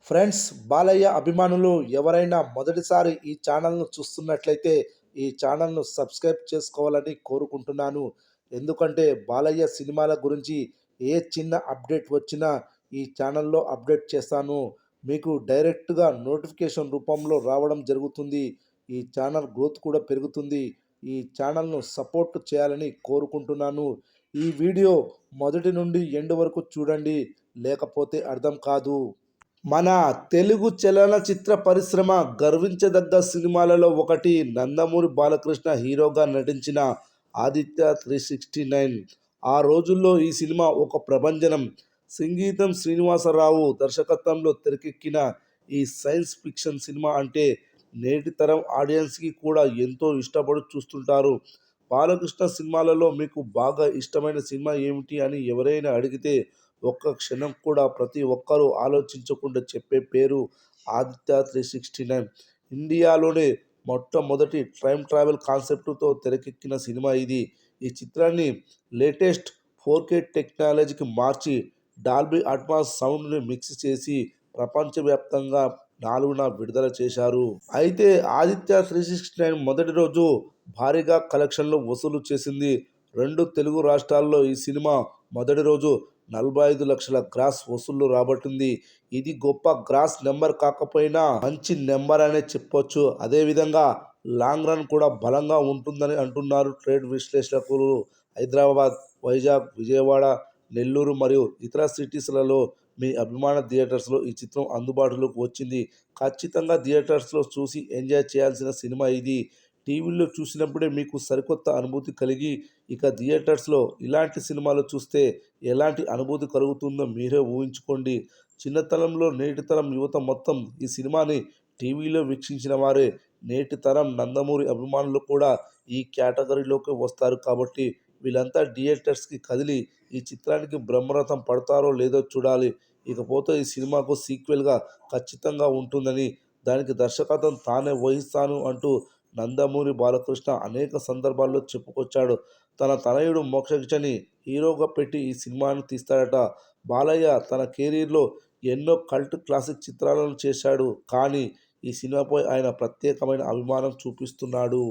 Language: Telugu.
ఫ్రెండ్స్, బాలయ్య అభిమానులు ఎవరైనా మొదటిసారి ఈ ఛానల్ను చూస్తున్నట్లయితే ఈ ఛానల్ను సబ్స్క్రైబ్ చేసుకోవాలని కోరుకుంటున్నాను. ఎందుకంటే బాలయ్య సినిమాల గురించి ఏ చిన్న అప్డేట్ వచ్చినా ఈ ఛానల్లో అప్డేట్ చేస్తాను. మీకు డైరెక్ట్గా నోటిఫికేషన్ రూపంలో రావడం జరుగుతుంది. ఈ ఛానల్ గ్రోత్ కూడా పెరుగుతుంది. ఈ ఛానల్ను సపోర్ట్ చేయాలని కోరుకుంటున్నాను. ఈ వీడియో మొదటి నుండి ఎండ్ వరకు చూడండి, లేకపోతే అర్థం కాదు. మన తెలుగు చలనచిత్ర పరిశ్రమ గర్వించదగ్గ సినిమాలలో ఒకటి నందమూరి బాలకృష్ణ హీరోగా నటించిన ఆదిత్య 369. ఆ రోజుల్లో ఈ సినిమా ఒక ప్రభంజనం. సంగీతం శ్రీనివాసరావు దర్శకత్వంలో తెరకెక్కిన ఈ సైన్స్ ఫిక్షన్ సినిమా అంటే నేటి తరం ఆడియన్స్కి కూడా ఎంతో ఇష్టపడి చూస్తుంటారు. బాలకృష్ణ సినిమాలలో మీకు బాగా ఇష్టమైన సినిమా ఏమిటి అని ఎవరైనా అడిగితే ఒక్క క్షణం కూడా ప్రతి ఒక్కరూ ఆలోచించకుండా చెప్పే పేరు ఆదిత్య 369. ఇండియాలోనే మొట్టమొదటి టైమ్ ట్రావెల్ కాన్సెప్ట్తో తెరకెక్కిన సినిమా ఇది. ఈ చిత్రాన్ని లేటెస్ట్ 4K టెక్నాలజీకి మార్చి డాల్బీ అట్మాస్ సౌండ్ని మిక్స్ చేసి ప్రపంచవ్యాప్తంగా 4న విడుదల చేశారు. అయితే ఆదిత్య 369 మొదటి రోజు భారీగా కలెక్షన్లు వసూలు చేసింది. 2 తెలుగు రాష్ట్రాల్లో ఈ సినిమా మొదటి రోజు 45 లక్షల గ్రాస్ వసూళ్లు రాబట్టింది. ఇది గొప్ప గ్రాస్ నెంబర్ కాకపోయినా మంచి నెంబర్ అనే చెప్పొచ్చు. అదేవిధంగా లాంగ్ రన్ కూడా బలంగా ఉంటుందని అంటున్నారు ట్రేడ్ విశ్లేషకులు. హైదరాబాద్, వైజాగ్, విజయవాడ, నెల్లూరు మరియు ఇతర సిటీస్లలో మీ అభిమాన థియేటర్స్లో ఈ చిత్రం అందుబాటులోకి వచ్చింది. ఖచ్చితంగా థియేటర్స్లో చూసి ఎంజాయ్ చేయాల్సిన సినిమా ఇది. టీవీలో చూసినప్పుడే మీకు సరికొత్త అనుభూతి కలిగి ఇక థియేటర్స్లో ఇలాంటి సినిమాలు చూస్తే ఎలాంటి అనుభూతి కలుగుతుందో మీరే ఊహించుకోండి. చిన్నతనంలో నేటి తరం యువత మొత్తం ఈ సినిమాని టీవీలో వీక్షించిన వారే. నేటి తరం నందమూరి అభిమానులు కూడా ఈ కేటగిరీలోకి వస్తారు. కాబట్టి వీళ్ళంతా థియేటర్స్కి కదిలి ఈ చిత్రానికి బ్రహ్మరథం పడతారో లేదో చూడాలి. ఇకపోతే ఈ సినిమాకు సీక్వెల్గా ఖచ్చితంగా ఉంటుందని, దానికి దర్శకత్వం తానే వహిస్తాను అంటూ నందమూరి బాలకృష్ణ అనేక సందర్భాల్లో చెప్పుకొచ్చాడు. తన తనయుడు మోక్షజ్ఞని హీరోగా పెట్టి ఈ సినిమాను తీస్తాడట. బాలయ్య తన కెరీర్లో ఎన్నో కల్ట్ క్లాసిక్ చిత్రాలను చేశాడు. కానీ ఈ సినిమాపై ఆయన ప్రత్యేకమైన అభిమానం చూపిస్తున్నాడు.